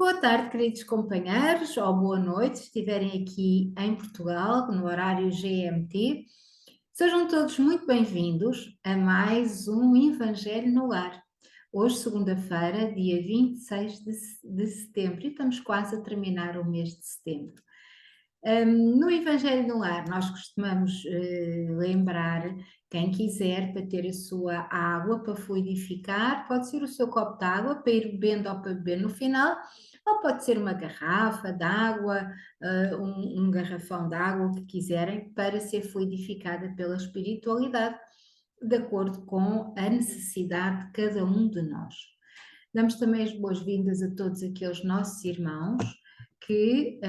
Boa tarde, queridos companheiros, ou boa noite, se estiverem aqui em Portugal, no horário GMT. Sejam todos muito bem-vindos a mais um Evangelho no Lar. Hoje, segunda-feira, dia 26 de setembro, e estamos quase a terminar o mês de setembro. No Evangelho no Lar, nós costumamos lembrar quem quiser para ter a sua água para fluidificar, pode ser o seu copo de água para ir bebendo ou para beber no final, ou pode ser uma garrafa de água, um garrafão de água, o que quiserem, para ser fluidificada pela espiritualidade, de acordo com a necessidade de cada um de nós. Damos também as boas-vindas a todos aqueles nossos irmãos que.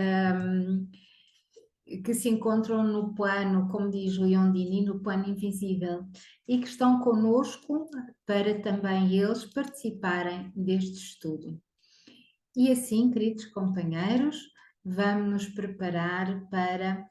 Que se encontram no plano, como diz Leon Denis, no plano invisível, e que estão conosco para também eles participarem deste estudo. E assim, queridos companheiros, vamos nos preparar para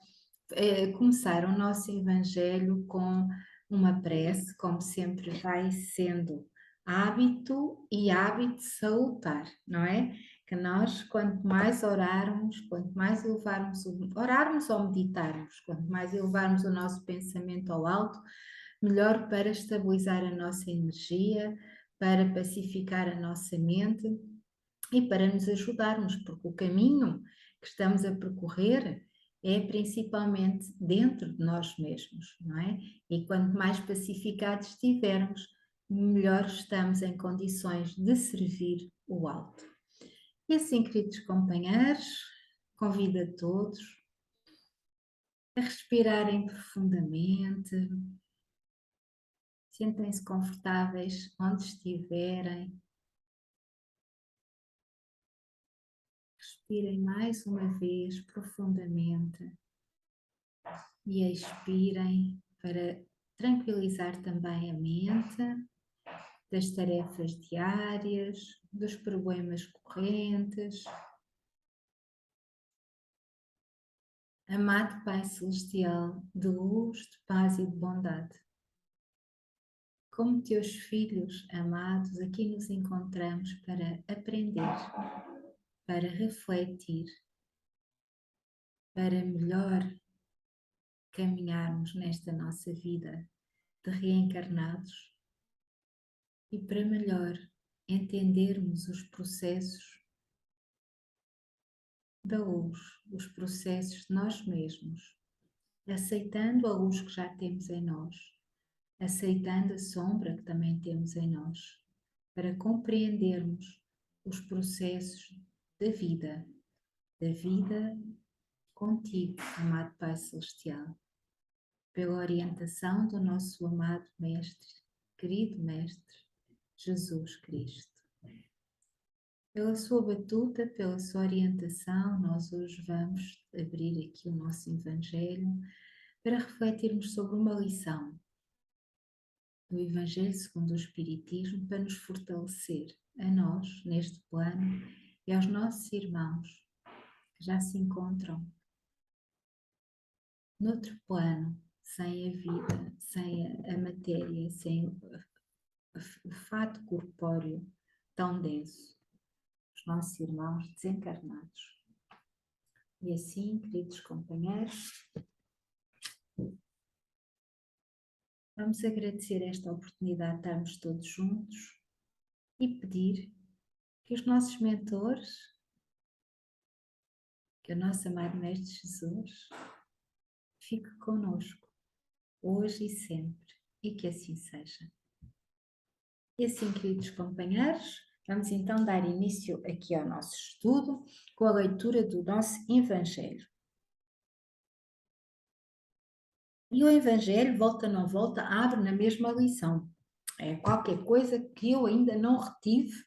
começar o nosso Evangelho com uma prece, como sempre vai sendo hábito e hábito salutar, não é? Que nós, quanto mais orarmos, quanto mais orarmos ou meditarmos, quanto mais elevarmos o nosso pensamento ao alto, melhor para estabilizar a nossa energia, para pacificar a nossa mente e para nos ajudarmos, porque o caminho que estamos a percorrer é principalmente dentro de nós mesmos, não é? E quanto mais pacificados estivermos, melhor estamos em condições de servir o alto. E assim, queridos companheiros, convido a todos a respirarem profundamente, sentem-se confortáveis onde estiverem. Respirem mais uma vez profundamente e expirem para tranquilizar também a mente das tarefas diárias, dos problemas correntes. Amado Pai Celestial, de luz, de paz e de bondade, como teus filhos amados, aqui nos encontramos para aprender, para refletir, para melhor caminharmos nesta nossa vida de reencarnados e para melhor entendermos os processos da luz, os processos de nós mesmos, aceitando a luz que já temos em nós, aceitando a sombra que também temos em nós, para compreendermos os processos da vida contigo, amado Pai Celestial, pela orientação do nosso amado Mestre, querido Mestre, Jesus Cristo. Pela sua batuta, pela sua orientação, nós hoje vamos abrir aqui o nosso Evangelho para refletirmos sobre uma lição do Evangelho segundo o Espiritismo para nos fortalecer a nós, neste plano, e aos nossos irmãos que já se encontram noutro plano, sem a vida, sem a matéria, sem o fato corpóreo tão denso, os nossos irmãos desencarnados. E assim, queridos companheiros, vamos agradecer esta oportunidade de estarmos todos juntos e pedir que os nossos mentores, que o nosso amado Mestre Jesus, fique conosco, hoje e sempre, e que assim seja. E assim, queridos companheiros, vamos então dar início aqui ao nosso estudo com a leitura do nosso Evangelho. E o Evangelho, volta ou não volta, abre na mesma lição. É qualquer coisa que eu ainda não retive,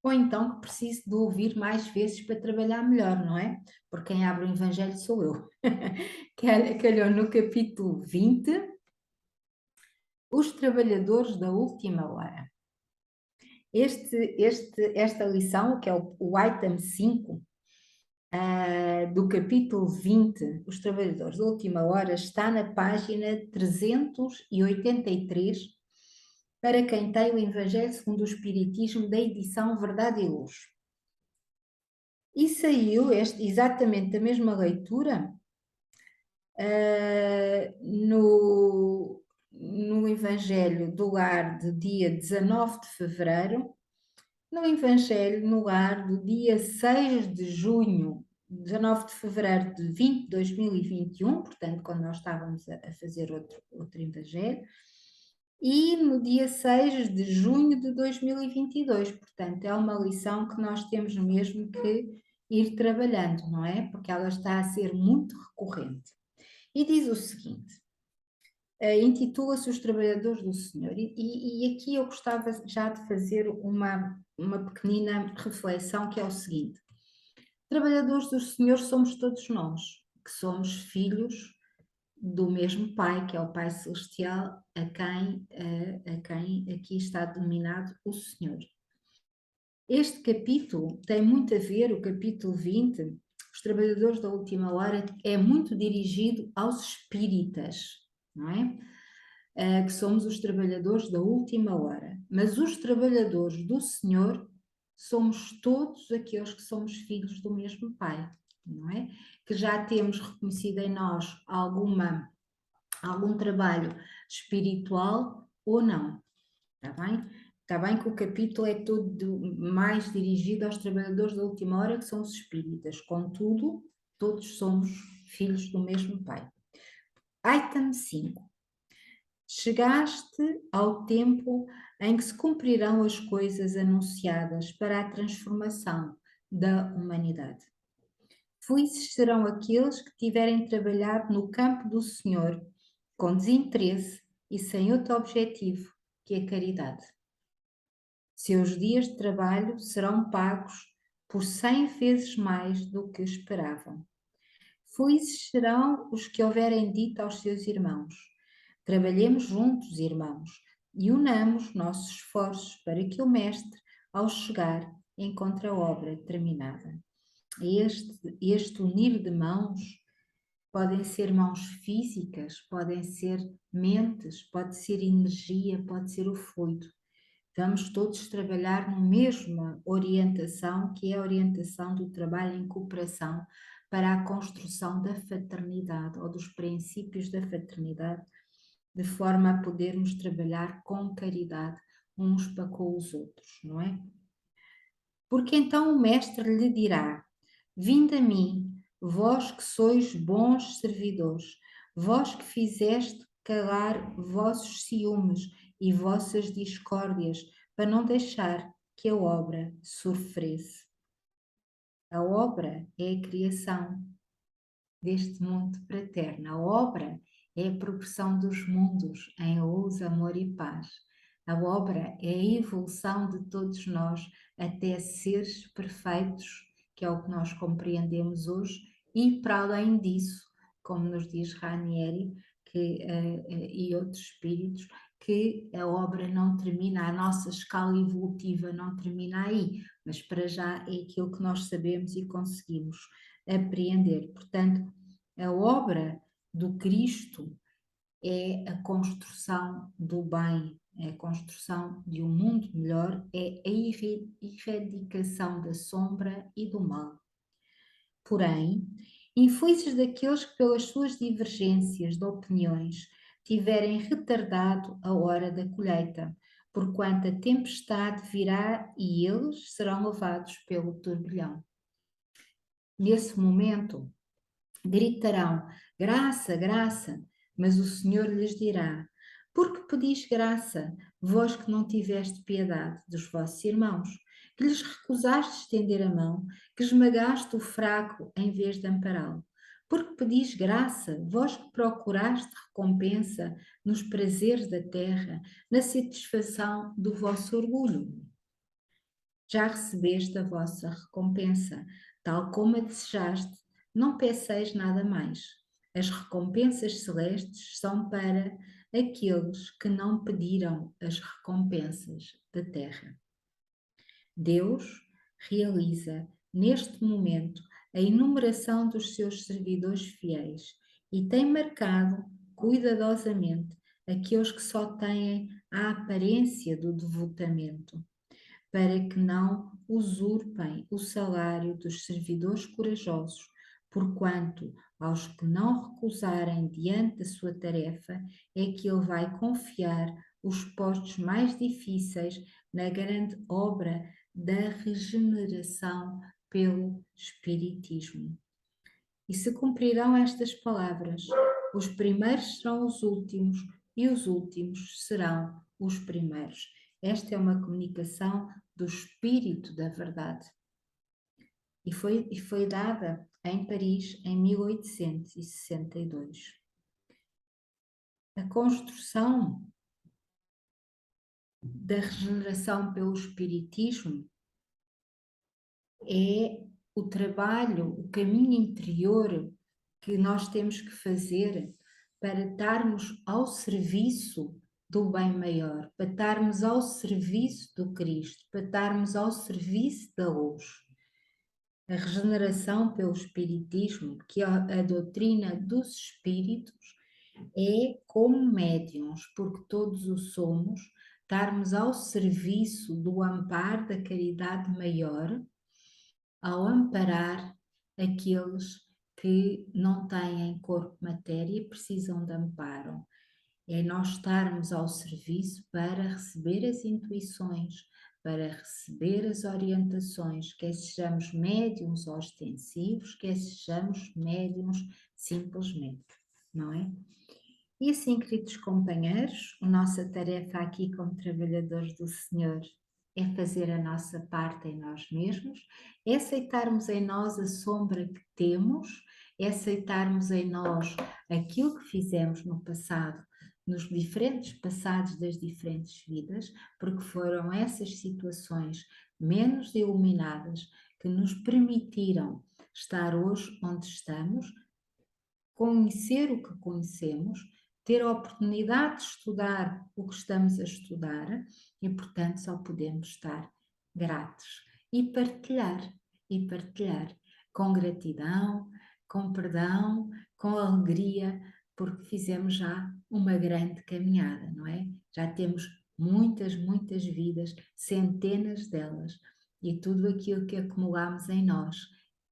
ou então que preciso de ouvir mais vezes para trabalhar melhor, não é? Porque quem abre o Evangelho sou eu. Calhou no capítulo 20, os trabalhadores da última hora. Esta lição, que é o item 5, do capítulo 20, os trabalhadores da última hora, está na página 383, para quem tem o Evangelho segundo o Espiritismo, da edição Verdade e Luz. E saiu exatamente a mesma leitura no Evangelho do Lar do dia 19 de fevereiro, no Evangelho no Lar do dia 6 de junho, 19 de fevereiro de 2021, portanto, quando nós estávamos a fazer outro Evangelho, e no dia 6 de junho de 2022, portanto, é uma lição que nós temos mesmo que ir trabalhando, não é? Porque ela está a ser muito recorrente. E diz o seguinte: intitula-se Os Trabalhadores do Senhor, e aqui eu gostava já de fazer uma pequenina reflexão, que é o seguinte: trabalhadores do Senhor somos todos nós, que somos filhos do mesmo Pai, que é o Pai Celestial, a quem aqui está denominado o Senhor. Este capítulo tem muito a ver, o capítulo 20, os trabalhadores da última hora, é muito dirigido aos espíritas, não é? Que somos os trabalhadores da última hora. Mas os trabalhadores do Senhor somos todos aqueles que somos filhos do mesmo Pai, não é? Que já temos reconhecido em nós algum trabalho espiritual ou não, está bem? Está bem que o capítulo é todo mais dirigido aos trabalhadores da última hora, que são os espíritas, contudo, todos somos filhos do mesmo Pai. Item 5. Chegaste ao tempo em que se cumprirão as coisas anunciadas para a transformação da humanidade. Felizes serão aqueles que tiverem trabalhado no campo do Senhor com desinteresse e sem outro objetivo que a caridade. Seus dias de trabalho serão pagos por 100 vezes mais do que esperavam. Felizes serão os que houverem dito aos seus irmãos: trabalhemos juntos, irmãos, e unamos nossos esforços para que o Mestre, ao chegar, encontre a obra terminada. Este unir de mãos podem ser mãos físicas, podem ser mentes, pode ser energia, pode ser o fluido. Vamos todos trabalhar na mesma orientação, que é a orientação do trabalho em cooperação para a construção da fraternidade ou dos princípios da fraternidade, de forma a podermos trabalhar com caridade uns para com os outros, não é? Porque então o Mestre lhe dirá: vinde a mim, vós que sois bons servidores, vós que fizeste calar vossos ciúmes e vossas discórdias, para não deixar que a obra sofresse. A obra é a criação deste mundo fraterno. A obra é a progressão dos mundos em luz, amor e paz. A obra é a evolução de todos nós até seres perfeitos, que é o que nós compreendemos hoje, e para além disso, como nos diz Ranieri e outros espíritos, que a obra não termina, a nossa escala evolutiva não termina aí, mas para já é aquilo que nós sabemos e conseguimos apreender. Portanto, a obra do Cristo é a construção do bem, é a construção de um mundo melhor, é a erradicação da sombra e do mal. Porém, infelizes daqueles que, pelas suas divergências de opiniões, tiverem retardado a hora da colheita, porquanto a tempestade virá e eles serão levados pelo turbilhão. Nesse momento, gritarão: graça, graça, mas o Senhor lhes dirá: por que pedis graça, vós que não tiveste piedade dos vossos irmãos, que lhes recusaste estender a mão, que esmagaste o fraco em vez de ampará-lo? Por que pedis graça, vós que procuraste recompensa nos prazeres da terra, na satisfação do vosso orgulho? Já recebeste a vossa recompensa, tal como a desejaste, não peçeis nada mais. As recompensas celestes são para aqueles que não pediram as recompensas da terra. Deus realiza neste momento a enumeração dos seus servidores fiéis e tem marcado cuidadosamente aqueles que só têm a aparência do devotamento. para que não usurpem o salário dos servidores corajosos, porquanto aos que não recusarem diante da sua tarefa é que ele vai confiar os postos mais difíceis na grande obra da regeneração pelo Espiritismo. E se cumprirão estas palavras, os primeiros serão os últimos e os últimos serão os primeiros. Esta é uma comunicação do Espírito da Verdade. E foi dada em Paris em 1862. A construção da regeneração pelo Espiritismo é o trabalho, o caminho interior que nós temos que fazer para estarmos ao serviço do bem maior, para estarmos ao serviço do Cristo, para estarmos ao serviço da luz. A regeneração pelo Espiritismo, que é a doutrina dos Espíritos, é como médiuns, porque todos o somos, estarmos ao serviço do amparo da caridade maior, ao amparar aqueles que não têm corpo matéria e precisam de amparo. É nós estarmos ao serviço para receber as intuições, para receber as orientações, quer sejamos médiums ostensivos, quer sejamos médiums simplesmente, não é? E assim, queridos companheiros, a nossa tarefa aqui como trabalhadores do Senhor é fazer a nossa parte em nós mesmos, é aceitarmos em nós a sombra que temos, é aceitarmos em nós aquilo que fizemos no passado, nos diferentes passados das diferentes vidas, porque foram essas situações menos iluminadas que nos permitiram estar hoje onde estamos, conhecer o que conhecemos, ter a oportunidade de estudar o que estamos a estudar e, portanto, só podemos estar gratos e partilhar com gratidão, com perdão, com alegria, porque fizemos já uma grande caminhada, não é? Já temos muitas, muitas vidas, centenas delas, e tudo aquilo que acumulamos em nós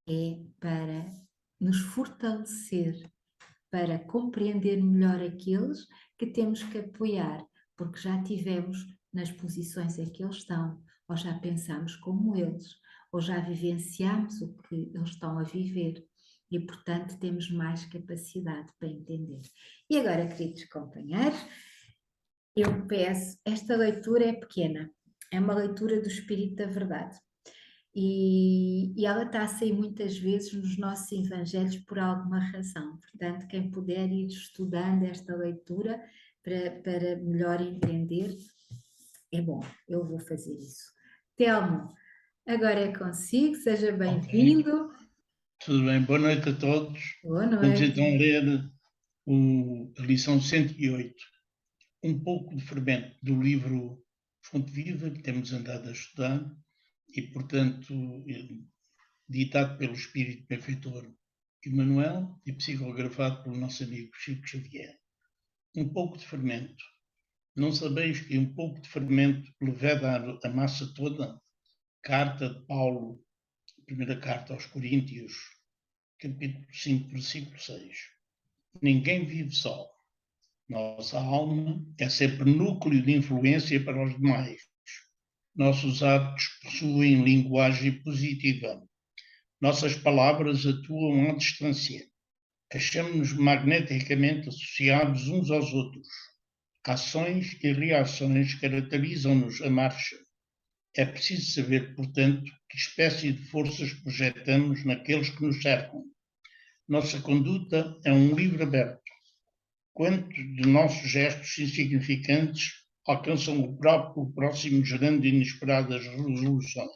é para nos fortalecer, para compreender melhor aqueles que temos que apoiar, porque já tivemos nas posições em que eles estão, ou já pensamos como eles, ou já vivenciamos o que eles estão a viver e, portanto, temos mais capacidade para entender. E agora, queridos companheiros, eu peço, esta leitura é pequena, é uma leitura do Espírito da Verdade. E ela está a sair muitas vezes nos nossos evangelhos por alguma razão. Portanto, quem puder ir estudando esta leitura para melhor entender, é bom, eu vou fazer isso. Telmo, agora é consigo, seja bem-vindo. Okay. Tudo bem, boa noite a todos. Boa Vamos noite. então ler a lição 108, um pouco de fermento do livro Fonte Viva, que temos andado a estudar, e, portanto, ditado pelo Espírito Benfeitor Emmanuel e psicografado pelo nosso amigo Chico Xavier. Um pouco de fermento. Não sabeis que um pouco de fermento leveda a massa toda? Carta de Paulo, primeira carta aos Coríntios, capítulo 5, versículo 6. Ninguém vive só. Nossa alma é sempre núcleo de influência para os demais. Nossos atos possuem linguagem positiva. Nossas palavras atuam à distância. Achamos-nos magneticamente associados uns aos outros. Ações e reações caracterizam-nos a marcha. É preciso saber, portanto, que espécie de forças projetamos naqueles que nos cercam. Nossa conduta é um livro aberto. Quantos de nossos gestos insignificantes alcançam o próximo gerando inesperadas resoluções?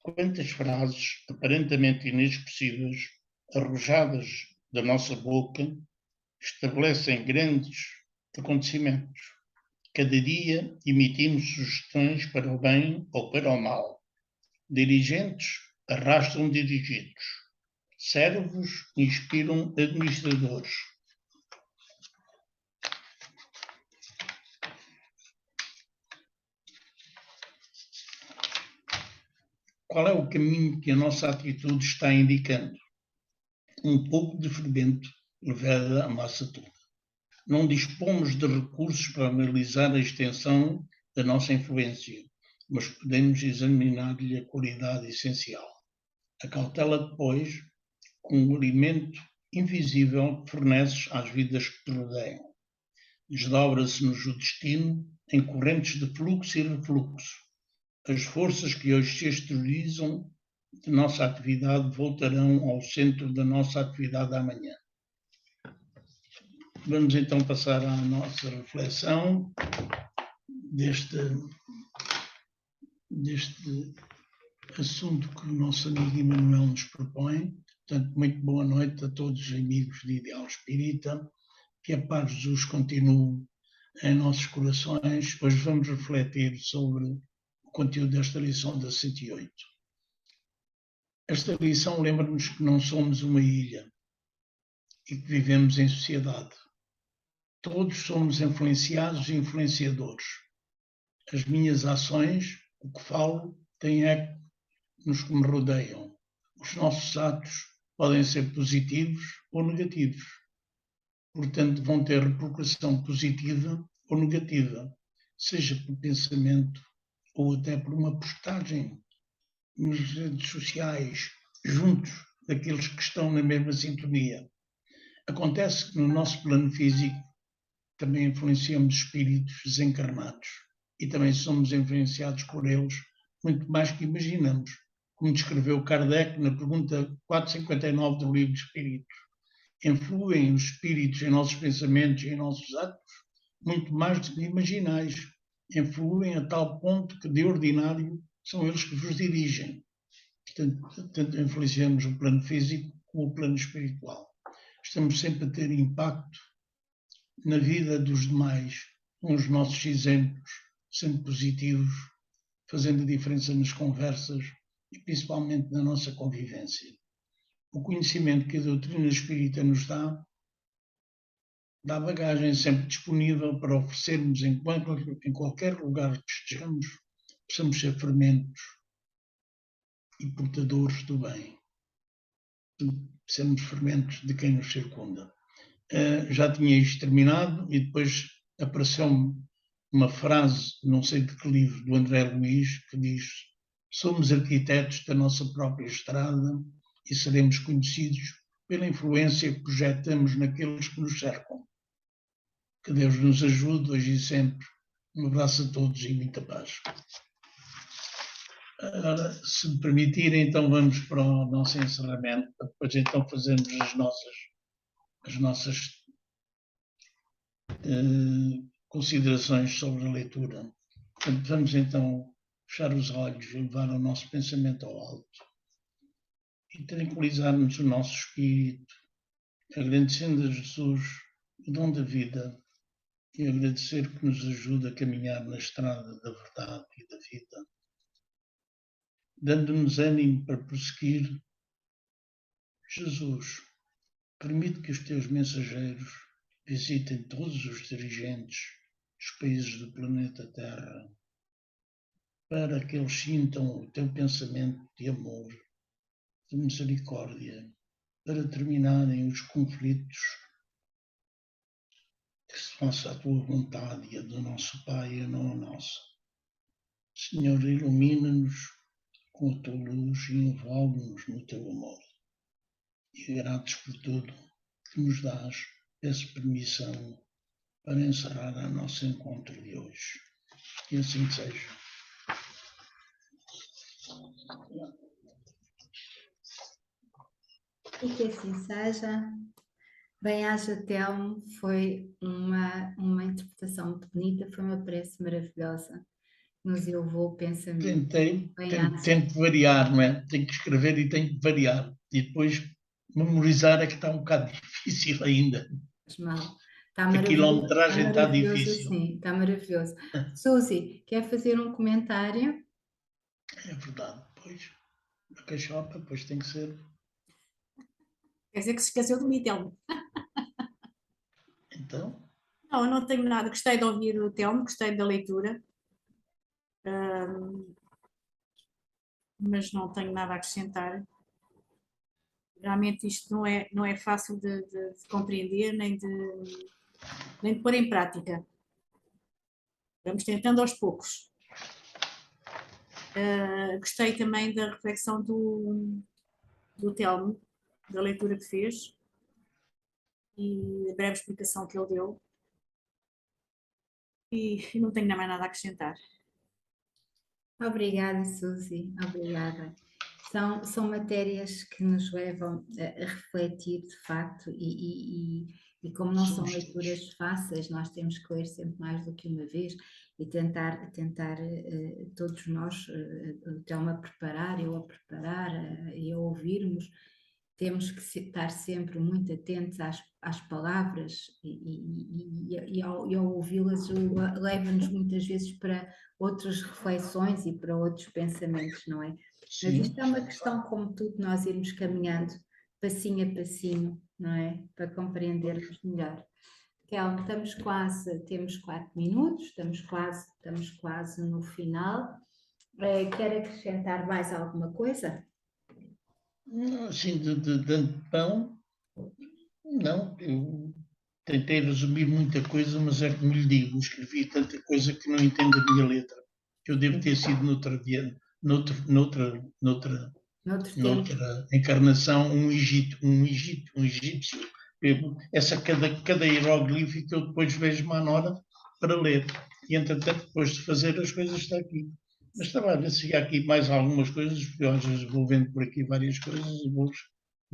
Quantas frases aparentemente inexpressivas, arrojadas da nossa boca, estabelecem grandes acontecimentos? Cada dia emitimos sugestões para o bem ou para o mal. Dirigentes arrastam dirigidos. Servos inspiram administradores. qual é o caminho que a nossa atitude está indicando? Um pouco de fermento leveda a massa toda. Não dispomos de recursos para analisar a extensão da nossa influência, mas podemos examinar-lhe a qualidade essencial. A cautela depois, com um alimento invisível que forneces às vidas que te rodeiam. Desdobra-se-nos o destino em correntes de fluxo e refluxo. As forças que hoje se exteriorizam de nossa atividade voltarão ao centro da nossa atividade amanhã. Vamos então passar à nossa reflexão deste assunto que o nosso amigo Emanuel nos propõe. Portanto, muito boa noite a todos os amigos de Ideal Espírita. Que a paz de Jesus continue em nossos corações. Hoje vamos refletir sobre o conteúdo desta lição da 108. Esta lição lembra-nos que não somos uma ilha e que vivemos em sociedade. Todos somos influenciados e influenciadores. As minhas ações, o que falo, têm eco nos que me rodeiam. Os nossos atos podem ser positivos ou negativos. Portanto, vão ter repercussão positiva ou negativa, seja por pensamento ou até por uma postagem nas redes sociais, juntos daqueles que estão na mesma sintonia. Acontece que no nosso plano físico também influenciamos espíritos desencarnados e também somos influenciados por eles muito mais que imaginamos, como descreveu Kardec na pergunta 459 do livro Espíritos. Influem os espíritos em nossos pensamentos e em nossos atos muito mais do que imaginais. Influem a tal ponto que, de ordinário, são eles que vos dirigem. Portanto, tanto influenciamos o plano físico como o plano espiritual. Estamos sempre a ter impacto na vida dos demais, com os nossos exemplos, sendo positivos, fazendo a diferença nas conversas e principalmente na nossa convivência. O conhecimento que a doutrina espírita nos dá bagagem sempre disponível para oferecermos em qualquer lugar que estejamos, possamos ser fermentos e portadores do bem. Sermos fermentos de quem nos circunda. Já tinha isto terminado e depois apareceu-me uma frase, não sei de que livro, do André Luiz, que diz: somos arquitetos da nossa própria estrada e seremos conhecidos pela influência que projetamos naqueles que nos cercam. Que Deus nos ajude hoje e sempre. Um abraço a todos e muita paz. Agora, se me permitirem, então vamos para o nosso encerramento, para depois então fazermos as nossas considerações sobre a leitura. Portanto, vamos então fechar os olhos e levar o nosso pensamento ao alto e tranquilizar-nos o nosso espírito, agradecendo a Jesus o dom da vida e agradecer que nos ajuda a caminhar na estrada da verdade e da vida, dando-nos ânimo para prosseguir. Jesus, permite que os teus mensageiros visitem todos os dirigentes dos países do planeta Terra, para que eles sintam o teu pensamento de amor, de misericórdia, para terminarem os conflitos, que se faça a tua vontade e a do nosso Pai e não a nossa. Senhor, ilumina-nos com a tua luz e envolve-nos no teu amor. E gratos por tudo que nos dás, peço permissão para encerrar o nosso encontro de hoje. Que assim seja. E que assim seja. Bem-aja, Telmo, foi uma interpretação muito bonita, foi uma prece maravilhosa, nos elevou o pensamento. Tento variar, não é? Tenho que escrever e tenho que variar. E depois memorizar é que está um bocado difícil ainda. Mal. A quilometragem está difícil. Assim, está maravilhoso. Suzy, quer fazer um comentário? É verdade, pois. A cachopa, pois tem que ser. Quer dizer que se esqueceu de mim, Telmo. Então? Não, eu não tenho nada. Gostei de ouvir o Telmo, gostei da leitura. mas não tenho nada a acrescentar. Realmente isto não é fácil de compreender nem de pôr em prática. Vamos tentando aos poucos. Gostei também da reflexão do Telmo, da leitura que fez e a breve explicação que ele deu. E não tenho mais nada a acrescentar. Obrigada, Suzy, obrigada. São matérias que nos levam a refletir de facto e como não são leituras fáceis, nós temos que ler sempre mais do que uma vez e tentar todos nós, o Telmo a preparar, eu a preparar e a ouvirmos, temos que estar sempre muito atentos às palavras e ao ouvi-las leva-nos muitas vezes para outras reflexões e para outros pensamentos, não é? Mas isto é uma questão, como tudo, nós irmos caminhando passinho a passinho, não é? Para compreendermos melhor. Kelmo, temos 4 minutos, estamos quase no final. Quer acrescentar mais alguma coisa? Assim, de antepão, não. Eu tentei resumir muita coisa, mas é como lhe digo, escrevi tanta coisa que não entendo a minha letra. Eu devo ter sido noutra encarnação, um egípcio. Cada hieroglífico eu depois vejo uma nora para ler. E, entretanto, depois de fazer as coisas, está aqui. Mas estava a ver se há aqui mais algumas coisas, porque às vezes vou vendo por aqui várias coisas e vou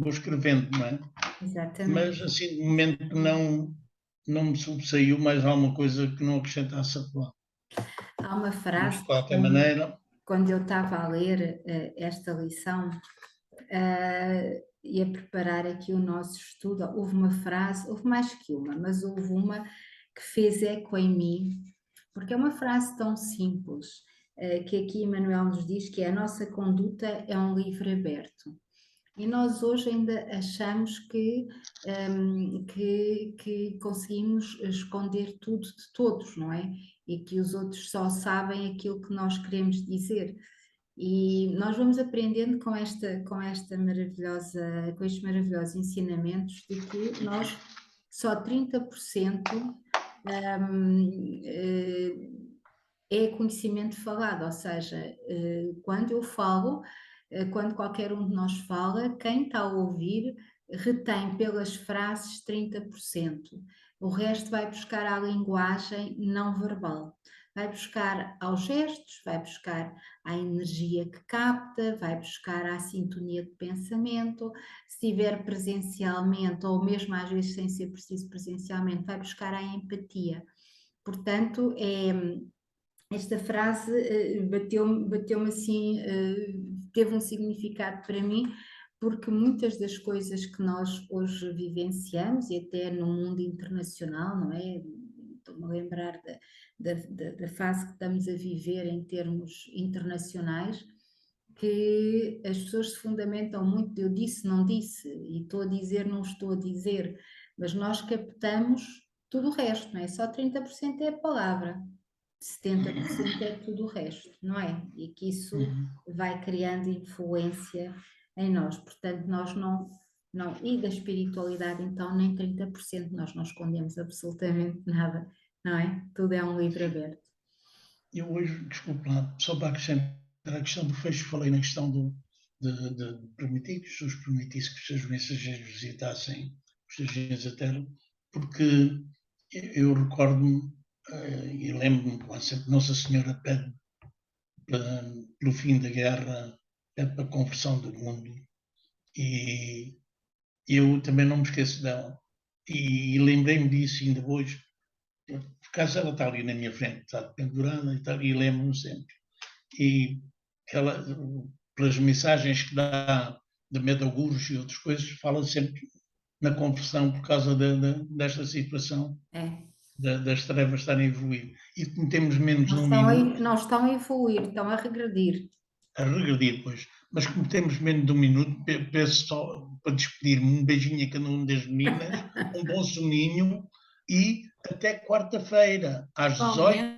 escrevendo, não é? Exatamente. Mas, assim, de momento, não me sobressaiu mais alguma coisa que não acrescentasse a falar. Há uma frase, de qualquer maneira, quando eu estava a ler esta lição e a preparar aqui o nosso estudo, houve uma frase, houve mais que uma, mas houve uma que fez eco em mim, porque é uma frase tão simples, que aqui Emmanuel nos diz que a nossa conduta é um livro aberto. E nós hoje ainda achamos que conseguimos esconder tudo de todos, não é? E que os outros só sabem aquilo que nós queremos dizer. E nós vamos aprendendo com estes maravilhosos ensinamentos de que nós só 30% é conhecimento falado, ou seja, quando eu falo, quando qualquer um de nós fala, quem está a ouvir retém pelas frases 30%. O resto vai buscar à linguagem não verbal. Vai buscar aos gestos, vai buscar à energia que capta, vai buscar à sintonia de pensamento. Se estiver presencialmente, ou mesmo às vezes sem ser preciso presencialmente, vai buscar à empatia. Portanto, esta frase bateu-me assim, teve um significado para mim, porque muitas das coisas que nós hoje vivenciamos, e até no mundo internacional, não é? Estou-me a lembrar da fase que estamos a viver em termos internacionais, que as pessoas se fundamentam muito de eu disse, não disse, e estou a dizer, não estou a dizer, mas nós captamos tudo o resto, não é? Só 30% é a palavra. 70% é tudo o resto, não é? E que isso vai criando influência em nós. Portanto, nós não. E da espiritualidade, então, nem 30%, nós não escondemos absolutamente nada, não é? Tudo é um livro aberto. Eu hoje, desculpe lá, só para acrescentar a questão do fecho, falei na questão de permitir que os permitisse que os seus mensageiros visitassem os regiões da Terra, porque eu recordo-me e lembro-me quando sempre Nossa Senhora pede pelo fim da guerra, pede para a conversão do mundo, e eu também não me esqueço dela. E lembrei-me disso ainda hoje, por acaso ela está ali na minha frente, está pendurada e lembro-me sempre. E ela, pelas mensagens que dá de Medagurus e outras coisas, fala sempre na conversão por causa desta situação. Das trevas estarem a evoluir. E cometemos menos num minuto. Não estão a evoluir, estão a regredir. A regredir, pois. Mas cometemos menos de um minuto, peço só para despedir-me um beijinho a cada uma das meninas, um bom soninho e até quarta-feira, às 18h.